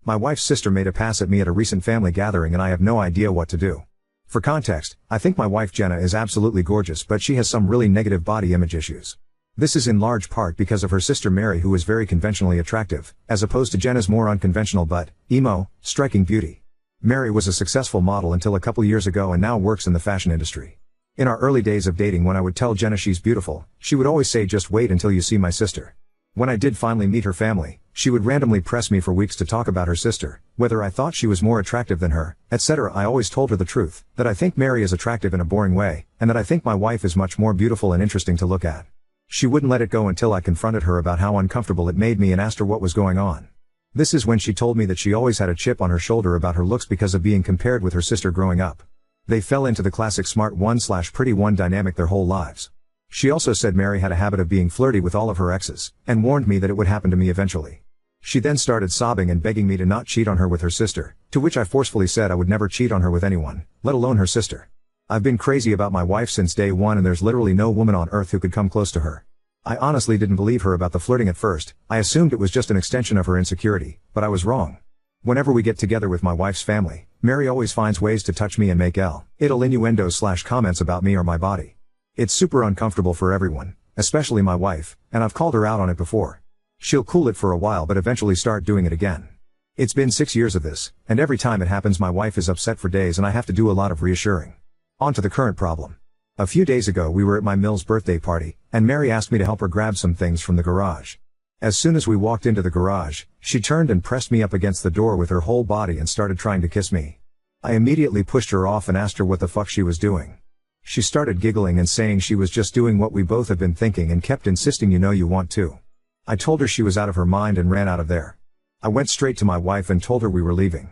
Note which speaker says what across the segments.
Speaker 1: My wife's sister made a pass at me at a recent family gathering and I have no idea what to do. For context, I think my wife Jenna is absolutely gorgeous, but she has some really negative body image issues. This is in large part because of her sister Mary, who is very conventionally attractive, as opposed to Jenna's more unconventional but, emo, striking beauty. Mary was a successful model until a couple years ago and now works in the fashion industry. In our early days of dating, when I would tell Jenna she's beautiful, she would always say, "Just wait until you see my sister." When I did finally meet her family, she would randomly press me for weeks to talk about her sister, whether I thought she was more attractive than her, etc. I always told her the truth, that I think Mary is attractive in a boring way, and that I think my wife is much more beautiful and interesting to look at. She wouldn't let it go until I confronted her about how uncomfortable it made me and asked her what was going on. This is when she told me that she always had a chip on her shoulder about her looks because of being compared with her sister growing up. They fell into the classic smart one/pretty one dynamic their whole lives. She also said Mary had a habit of being flirty with all of her exes, and warned me that it would happen to me eventually. She then started sobbing and begging me to not cheat on her with her sister, to which I forcefully said I would never cheat on her with anyone, let alone her sister. I've been crazy about my wife since day one, and there's literally no woman on earth who could come close to her. I honestly didn't believe her about the flirting at first. I assumed it was just an extension of her insecurity, but I was wrong. Whenever we get together with my wife's family, Mary always finds ways to touch me and make little innuendos/comments about me or my body. It's super uncomfortable for everyone, especially my wife, and I've called her out on it before. She'll cool it for a while but eventually start doing it again. It's been 6 years of this, and every time it happens my wife is upset for days and I have to do a lot of reassuring. On to the current problem. A few days ago we were at my Mill's birthday party, and Mary asked me to help her grab some things from the garage. As soon as we walked into the garage, she turned and pressed me up against the door with her whole body and started trying to kiss me. I immediately pushed her off and asked her what the fuck she was doing. She started giggling and saying she was just doing what we both have been thinking and kept insisting, "You know you want to." I told her she was out of her mind and ran out of there. I went straight to my wife and told her we were leaving.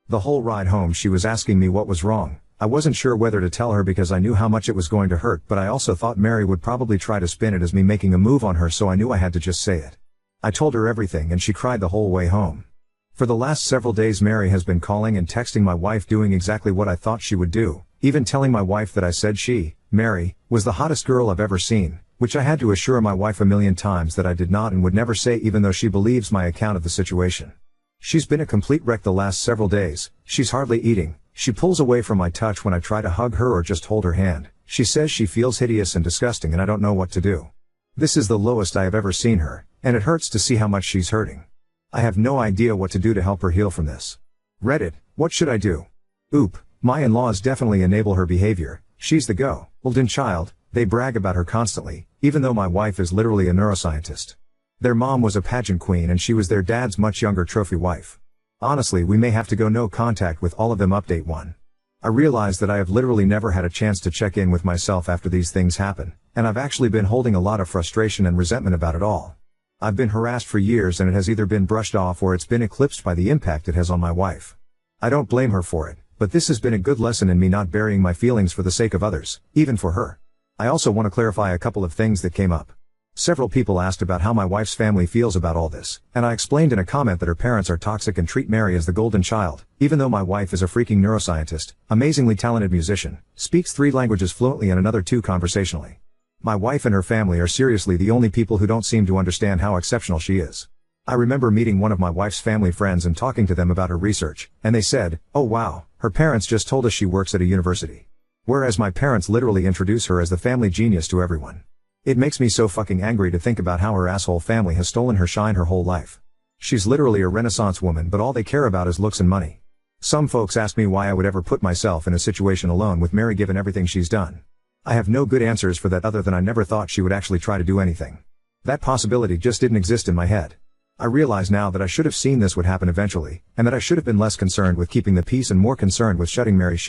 Speaker 1: The whole ride home she was asking me what was wrong. I wasn't sure whether to tell her because I knew how much it was going to hurt, but I also thought Mary would probably try to spin it as me making a move on her, so I knew I had to just say it. I told her everything and she cried the whole way home. For the last several days Mary has been calling and texting my wife doing exactly what I thought she would do, even telling my wife that I said she, Mary, was the hottest girl I've ever seen, which I had to assure my wife a million times that I did not and would never say, even though she believes my account of the situation. She's been a complete wreck the last several days. She's hardly eating. She pulls away from my touch when I try to hug her or just hold her hand. She says she feels hideous and disgusting and I don't know what to do. This is the lowest I have ever seen her, and it hurts to see how much she's hurting. I have no idea what to do to help her heal from this. Reddit, what should I do? Oop, my in-laws definitely enable her behavior. She's the golden child. They brag about her constantly, even though my wife is literally a neuroscientist. Their mom was a pageant queen and she was their dad's much younger trophy wife. Honestly, we may have to go no contact with all of them. Update 1. I realize that I have literally never had a chance to check in with myself after these things happen, and I've actually been holding a lot of frustration and resentment about it all. I've been harassed for years and it has either been brushed off or it's been eclipsed by the impact it has on my wife. I don't blame her for it, but this has been a good lesson in me not burying my feelings for the sake of others, even for her. I also want to clarify a couple of things that came up. Several people asked about how my wife's family feels about all this, and I explained in a comment that her parents are toxic and treat Mary as the golden child, even though my wife is a freaking neuroscientist, amazingly talented musician, speaks 3 languages fluently and another 2 conversationally. My wife and her family are seriously the only people who don't seem to understand how exceptional she is. I remember meeting one of my wife's family friends and talking to them about her research, and they said, "Oh wow, her parents just told us she works at a university." Whereas my parents literally introduce her as the family genius to everyone. It makes me so fucking angry to think about how her asshole family has stolen her shine her whole life. She's literally a Renaissance woman, but all they care about is looks and money. Some folks ask me why I would ever put myself in a situation alone with Mary given everything she's done. I have no good answers for that other than I never thought she would actually try to do anything. That possibility just didn't exist in my head. I realize now that I should have seen this would happen eventually, and that I should have been less concerned with keeping the peace and more concerned with shutting Mary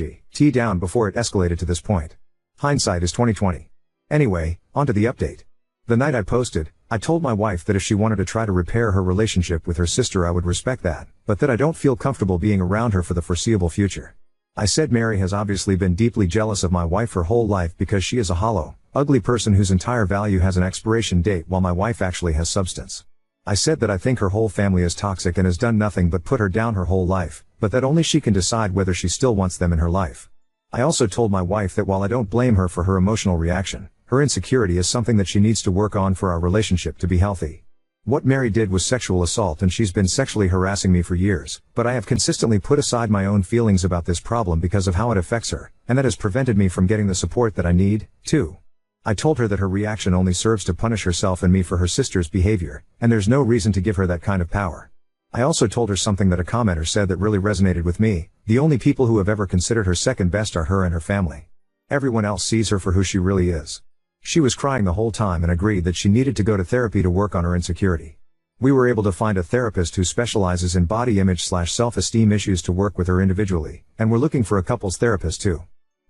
Speaker 1: down before it escalated to this point. Hindsight is 20/20. Anyway, onto the update. The night I posted, I told my wife that if she wanted to try to repair her relationship with her sister I would respect that, but that I don't feel comfortable being around her for the foreseeable future. I said Mary has obviously been deeply jealous of my wife her whole life because she is a hollow, ugly person whose entire value has an expiration date while my wife actually has substance. I said that I think her whole family is toxic and has done nothing but put her down her whole life, but that only she can decide whether she still wants them in her life. I also told my wife that while I don't blame her for her emotional reaction, her insecurity is something that she needs to work on for our relationship to be healthy. What Mary did was sexual assault and she's been sexually harassing me for years, but I have consistently put aside my own feelings about this problem because of how it affects her, and that has prevented me from getting the support that I need. 2. I told her that her reaction only serves to punish herself and me for her sister's behavior, and there's no reason to give her that kind of power. I also told her something that a commenter said that really resonated with me: the only people who have ever considered her second best are her and her family. Everyone else sees her for who she really is. She was crying the whole time and agreed that she needed to go to therapy to work on her insecurity. We were able to find a therapist who specializes in body image/self-esteem issues to work with her individually, and we're looking for a couples therapist too.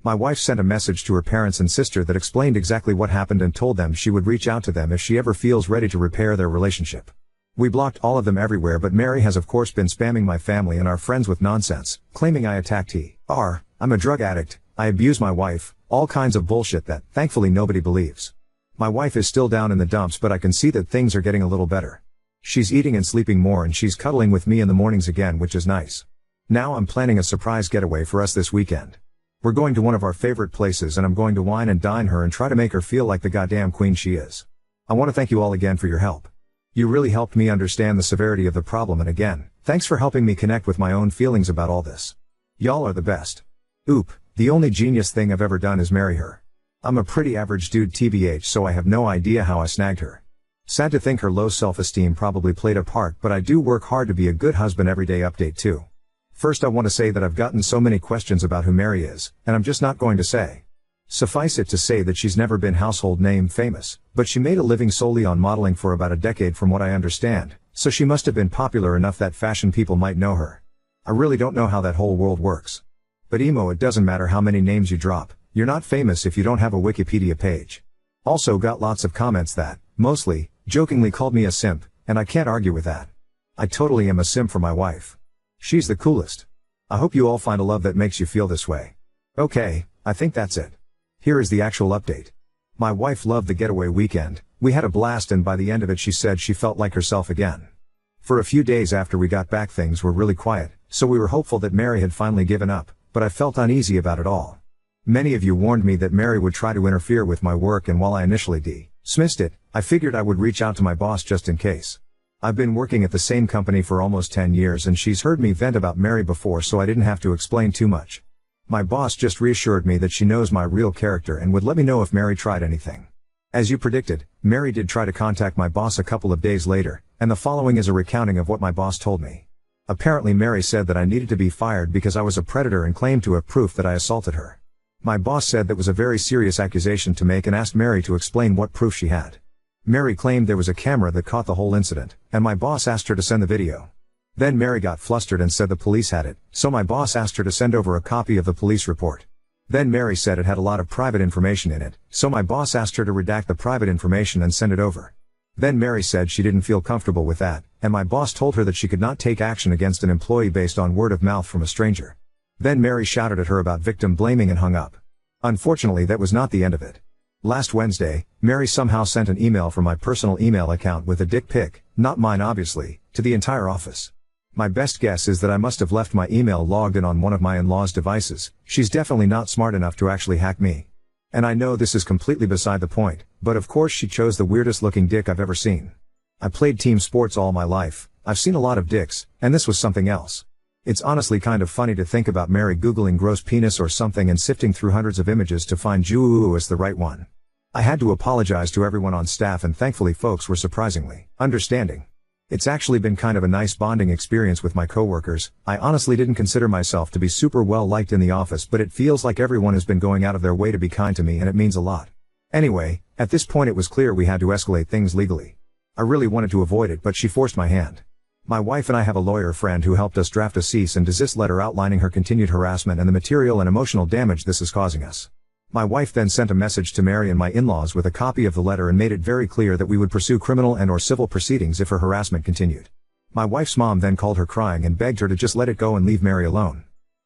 Speaker 1: My wife sent a message to her parents and sister that explained exactly what happened and told them she would reach out to them if she ever feels ready to repair their relationship. We blocked all of them everywhere, but Mary has of course been spamming my family and our friends with nonsense, claiming I attacked her. I'm a drug addict, I abuse my wife, all kinds of bullshit that, thankfully, nobody believes. My wife is still down in the dumps, but I can see that things are getting a little better. She's eating and sleeping more and she's cuddling with me in the mornings again, which is nice. Now I'm planning a surprise getaway for us this weekend. We're going to one of our favorite places and I'm going to wine and dine her and try to make her feel like the goddamn queen she is. I want to thank you all again for your help. You really helped me understand the severity of the problem, and again, thanks for helping me connect with my own feelings about all this. Y'all are the best. Oop, the only genius thing I've ever done is marry her. I'm a pretty average dude tbh, so I have no idea how I snagged her. Sad to think her low self-esteem probably played a part, but I do work hard to be a good husband every day. Update 2. First, I want to say that I've gotten so many questions about who Mary is, and I'm just not going to say. Suffice it to say that she's never been household name famous, but she made a living solely on modeling for about a decade from what I understand, so she must have been popular enough that fashion people might know her. I really don't know how that whole world works. But emo, it doesn't matter how many names you drop, you're not famous if you don't have a Wikipedia page. Also got lots of comments that, mostly, jokingly called me a simp, and I can't argue with that. I totally am a simp for my wife. She's the coolest. I hope you all find a love that makes you feel this way. Okay, I think that's it. Here is the actual update. My wife loved the getaway weekend, we had a blast, and by the end of it she said she felt like herself again. For a few days after we got back things were really quiet, so we were hopeful that Mary had finally given up, but I felt uneasy about it all. Many of you warned me that Mary would try to interfere with my work, and while I initially dismissed it, I figured I would reach out to my boss just in case. I've been working at the same company for almost 10 years and she's heard me vent about Mary before, so I didn't have to explain too much. My boss just reassured me that she knows my real character and would let me know if Mary tried anything. As you predicted, Mary did try to contact my boss a couple of days later, and the following is a recounting of what my boss told me. Apparently Mary said that I needed to be fired because I was a predator and claimed to have proof that I assaulted her. My boss said that was a very serious accusation to make and asked Mary to explain what proof she had. Mary claimed there was a camera that caught the whole incident, and my boss asked her to send the video. Then Mary got flustered and said the police had it, so my boss asked her to send over a copy of the police report. Then Mary said it had a lot of private information in it, so my boss asked her to redact the private information and send it over. Then Mary said she didn't feel comfortable with that, and my boss told her that she could not take action against an employee based on word of mouth from a stranger. Then Mary shouted at her about victim blaming and hung up. Unfortunately, that was not the end of it. Last Wednesday, Mary somehow sent an email from my personal email account with a dick pic, not mine obviously, to the entire office. My best guess is that I must have left my email logged in on one of my in-laws' devices. She's definitely not smart enough to actually hack me. And I know this is completely beside the point, but of course she chose the weirdest looking dick I've ever seen. I played team sports all my life, I've seen a lot of dicks, and this was something else. It's honestly kind of funny to think about Mary googling gross penis or something and sifting through hundreds of images to find as the right one. I had to apologize to everyone on staff and thankfully folks were surprisingly understanding. It's actually been kind of a nice bonding experience with my coworkers. I honestly didn't consider myself to be super well liked in the office, but it feels like everyone has been going out of their way to be kind to me and it means a lot. Anyway, at this point it was clear we had to escalate things legally. I really wanted to avoid it, but she forced my hand. My wife and I have a lawyer friend who helped us draft a cease and desist letter outlining her continued harassment and the material and emotional damage this is causing us. My wife then sent a message to Mary and my in-laws with a copy of the letter and made it very clear that we would pursue criminal and/or civil proceedings if her harassment continued. My wife's mom then called her crying and begged her to just let it go and leave Mary alone.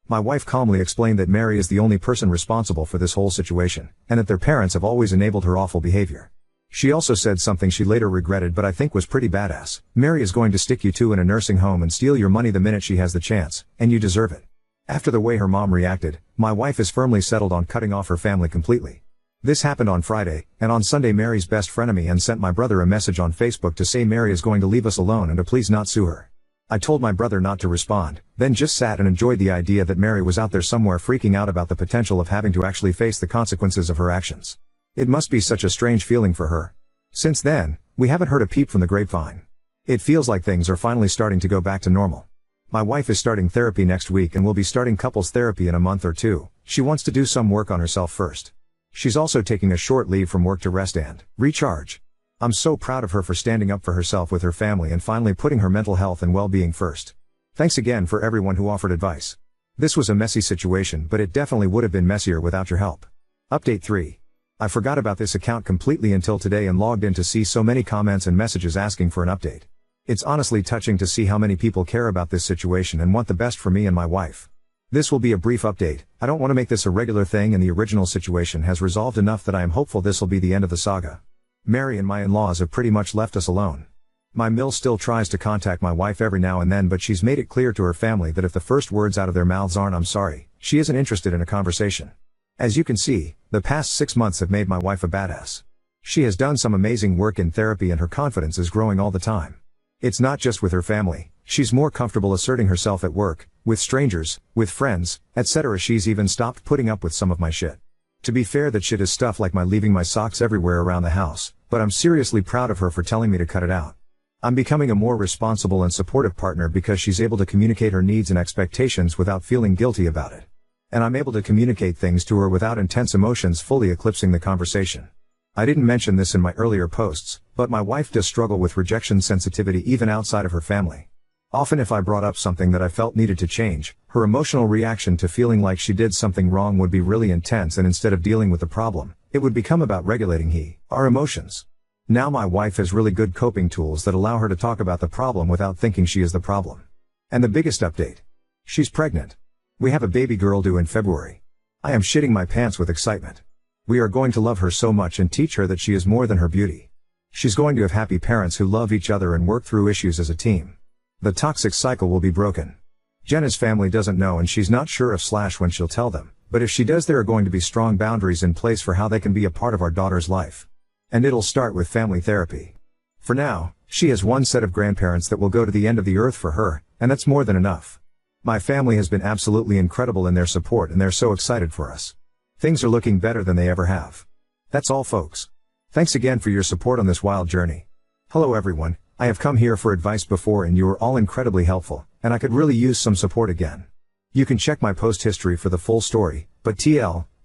Speaker 1: My wife calmly explained that Mary is the only person responsible for this whole situation, and that their parents have always enabled her awful behavior. She also said something she later regretted but I think was pretty badass. Mary is going to stick you two in a nursing home and steal your money the minute she has the chance, and you deserve it. After the way her mom reacted, my wife is firmly settled on cutting off her family completely. This happened on Friday, and on Sunday Mary's best frenemy and sent my brother a message on Facebook to say Mary is going to leave us alone and to please not sue her. I told my brother not to respond, then just sat and enjoyed the idea that Mary was out there somewhere freaking out about the potential of having to actually face the consequences of her actions. It must be such a strange feeling for her. Since then, we haven't heard a peep from the grapevine. It feels like things are finally starting to go back to normal. My wife is starting therapy next week and will be starting couples therapy in a month or two. She wants to do some work on herself first. She's also taking a short leave from work to rest and recharge. I'm so proud of her for standing up for herself with her family and finally putting her mental health and well-being first. Thanks again for everyone who offered advice. This was a messy situation, but it definitely would have been messier without your help. Update 3. I forgot about this account completely until today and logged in to see so many comments and messages asking for an update. It's honestly touching to see how many people care about this situation and want the best for me and my wife. This will be a brief update. I don't want to make this a regular thing, and the original situation has resolved enough that I am hopeful this will be the end of the saga. Mary and my in-laws have pretty much left us alone. My mill still tries to contact my wife every now and then, but she's made it clear to her family that if the first words out of their mouths aren't "I'm sorry," she isn't interested in a conversation. As you can see, the past 6 months have made my wife a badass. She has done some amazing work in therapy and her confidence is growing all the time. It's not just with her family, she's more comfortable asserting herself at work, with strangers, with friends, etc. She's even stopped putting up with some of my shit. To be fair, that shit is stuff like my leaving my socks everywhere around the house, but I'm seriously proud of her for telling me to cut it out. I'm becoming a more responsible and supportive partner because she's able to communicate her needs and expectations without feeling guilty about it. And I'm able to communicate things to her without intense emotions fully eclipsing the conversation. I didn't mention this in my earlier posts, but my wife does struggle with rejection sensitivity even outside of her family. Often if I brought up something that I felt needed to change, her emotional reaction to feeling like she did something wrong would be really intense, and instead of dealing with the problem, it would become about regulating our emotions. Now my wife has really good coping tools that allow her to talk about the problem without thinking she is the problem. And the biggest update. She's pregnant. We have a baby girl due in February. I am shitting my pants with excitement. We are going to love her so much and teach her that she is more than her beauty. She's going to have happy parents who love each other and work through issues as a team. The toxic cycle will be broken. Jenna's family doesn't know, and she's not sure if / when she'll tell them, but if she does, there are going to be strong boundaries in place for how they can be a part of our daughter's life. And it'll start with family therapy. For now, she has one set of grandparents that will go to the end of the earth for her, and that's more than enough. My family has been absolutely incredible in their support, and they're so excited for us. Things are looking better than they ever have. That's all, folks. Thanks again for your support on this wild journey. Hello everyone, I have come here for advice before and you were all incredibly helpful, and I could really use some support again. You can check my post history for the full story, but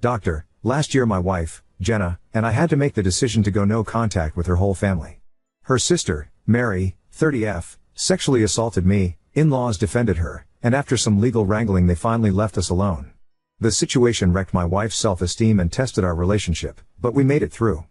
Speaker 1: Doctor, last year my wife, Jenna, and I had to make the decision to go no contact with her whole family. Her sister, Mary, 30F, sexually assaulted me, in-laws defended her, and after some legal wrangling they finally left us alone. The situation wrecked my wife's self-esteem and tested our relationship, but we made it through.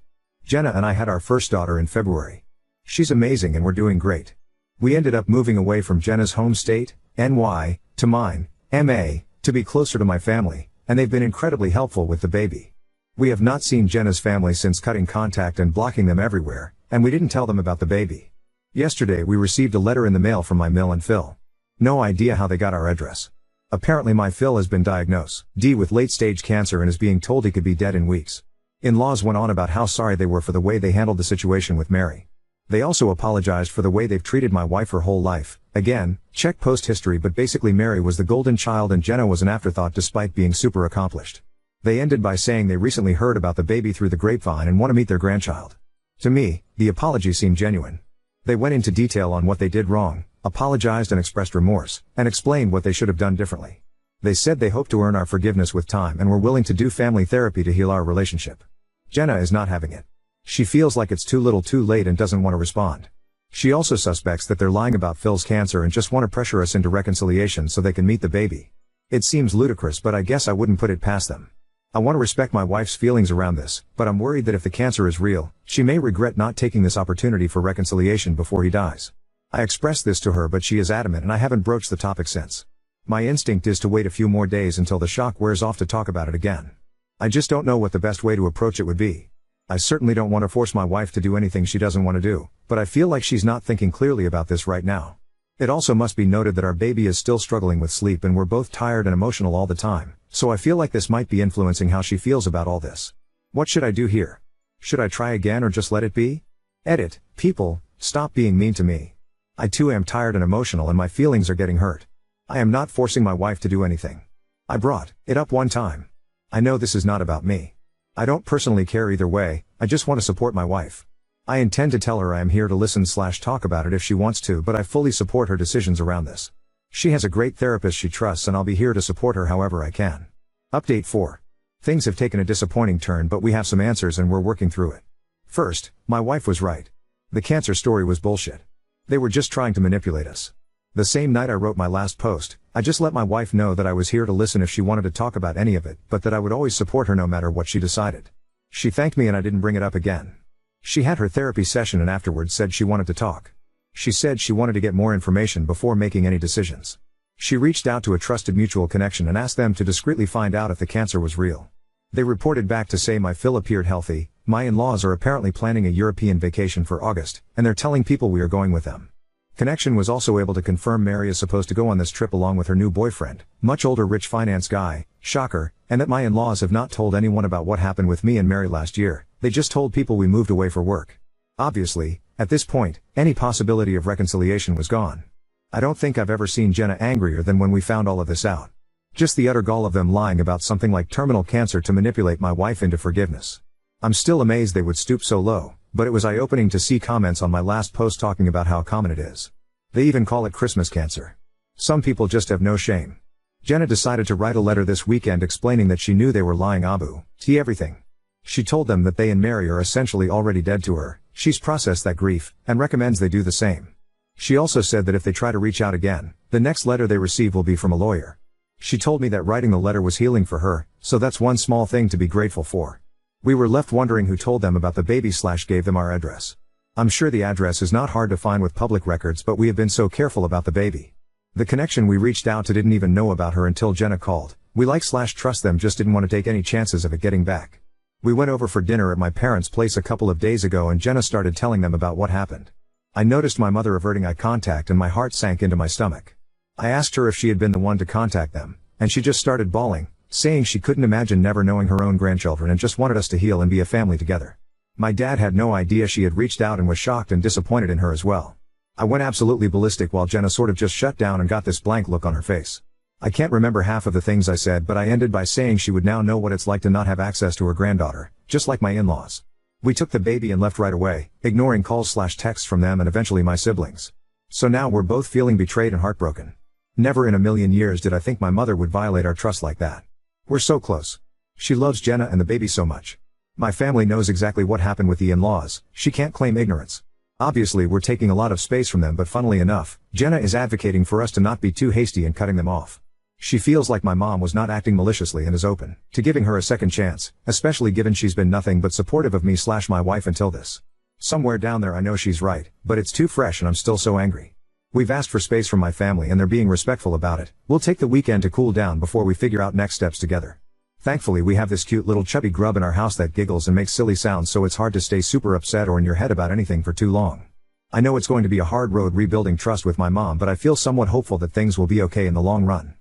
Speaker 1: Jenna and I had our first daughter in February. She's amazing and we're doing great. We ended up moving away from Jenna's home state, NY, to mine, MA, to be closer to my family, and they've been incredibly helpful with the baby. We have not seen Jenna's family since cutting contact and blocking them everywhere, and we didn't tell them about the baby. Yesterday we received a letter in the mail from my mill and Phil. No idea how they got our address. Apparently my Phil has been diagnosed with late-stage cancer and is being told he could be dead in weeks. In-laws went on about how sorry they were for the way they handled the situation with Mary. They also apologized for the way they've treated my wife her whole life. Again, check post history, but basically Mary was the golden child and Jenna was an afterthought despite being super accomplished. They ended by saying they recently heard about the baby through the grapevine and want to meet their grandchild. To me, the apology seemed genuine. They went into detail on what they did wrong, apologized and expressed remorse, and explained what they should have done differently. They said they hope to earn our forgiveness with time and were willing to do family therapy to heal our relationship. Jenna is not having it. She feels like it's too little too late and doesn't want to respond. She also suspects that they're lying about Phil's cancer and just want to pressure us into reconciliation so they can meet the baby. It seems ludicrous, but I guess I wouldn't put it past them. I want to respect my wife's feelings around this, but I'm worried that if the cancer is real, she may regret not taking this opportunity for reconciliation before he dies. I expressed this to her, but she is adamant and I haven't broached the topic since. My instinct is to wait a few more days until the shock wears off to talk about it again. I just don't know what the best way to approach it would be. I certainly don't want to force my wife to do anything she doesn't want to do, but I feel like she's not thinking clearly about this right now. It also must be noted that our baby is still struggling with sleep and we're both tired and emotional all the time, so I feel like this might be influencing how she feels about all this. What should I do here? Should I try again or just let it be? Edit, people, stop being mean to me. I too am tired and emotional and my feelings are getting hurt. I am not forcing my wife to do anything. I brought it up one time. I know this is not about me. I don't personally care either way, I just want to support my wife. I intend to tell her I am here to listen/talk about it if she wants to, but I fully support her decisions around this. She has a great therapist she trusts and I'll be here to support her however I can. Update 4. Things have taken a disappointing turn but we have some answers and we're working through it. First, my wife was right. The cancer story was bullshit. They were just trying to manipulate us. The same night I wrote my last post, I just let my wife know that I was here to listen if she wanted to talk about any of it, but that I would always support her no matter what she decided. She thanked me and I didn't bring it up again. She had her therapy session and afterwards said she wanted to talk. She said she wanted to get more information before making any decisions. She reached out to a trusted mutual connection and asked them to discreetly find out if the cancer was real. They reported back to say my Phil appeared healthy. My in-laws are apparently planning a European vacation for August, and they're telling people we are going with them. Connection was also able to confirm Mary is supposed to go on this trip along with her new boyfriend, much older rich finance guy, shocker, and that my in-laws have not told anyone about what happened with me and Mary last year, they just told people we moved away for work. Obviously, at this point, any possibility of reconciliation was gone. I don't think I've ever seen Jenna angrier than when we found all of this out. Just the utter gall of them lying about something like terminal cancer to manipulate my wife into forgiveness. I'm still amazed they would stoop so low, but it was eye-opening to see comments on my last post talking about how common it is. They even call it Christmas cancer. Some people just have no shame. Jenna decided to write a letter this weekend explaining that she knew they were lying everything. She told them that they and Mary are essentially already dead to her, she's processed that grief, and recommends they do the same. She also said that if they try to reach out again, the next letter they receive will be from a lawyer. She told me that writing the letter was healing for her, so that's one small thing to be grateful for. We were left wondering who told them about the baby/gave them our address. I'm sure the address is not hard to find with public records, but we have been so careful about the baby. The connection we reached out to didn't even know about her until Jenna called. We like/trust them, just didn't want to take any chances of it getting back. We went over for dinner at my parents' place a couple of days ago and Jenna started telling them about what happened. I noticed my mother averting eye contact and my heart sank into my stomach. I asked her if she had been the one to contact them, and she just started bawling, saying she couldn't imagine never knowing her own grandchildren and just wanted us to heal and be a family together. My dad had no idea she had reached out and was shocked and disappointed in her as well. I went absolutely ballistic while Jenna sort of just shut down and got this blank look on her face. I can't remember half of the things I said, but I ended by saying she would now know what it's like to not have access to her granddaughter, just like my in-laws. We took the baby and left right away, ignoring calls/texts from them and eventually my siblings. So now we're both feeling betrayed and heartbroken. Never in a million years did I think my mother would violate our trust like that. We're so close. She loves Jenna and the baby so much. My family knows exactly what happened with the in-laws, she can't claim ignorance. Obviously we're taking a lot of space from them, but funnily enough, Jenna is advocating for us to not be too hasty in cutting them off. She feels like my mom was not acting maliciously and is open to giving her a second chance, especially given she's been nothing but supportive of me/my wife until this. Somewhere down there I know she's right, but it's too fresh and I'm still so angry. We've asked for space from my family and they're being respectful about it. We'll take the weekend to cool down before we figure out next steps together. Thankfully we have this cute little chubby grub in our house that giggles and makes silly sounds, so it's hard to stay super upset or in your head about anything for too long. I know it's going to be a hard road rebuilding trust with my mom, but I feel somewhat hopeful that things will be okay in the long run.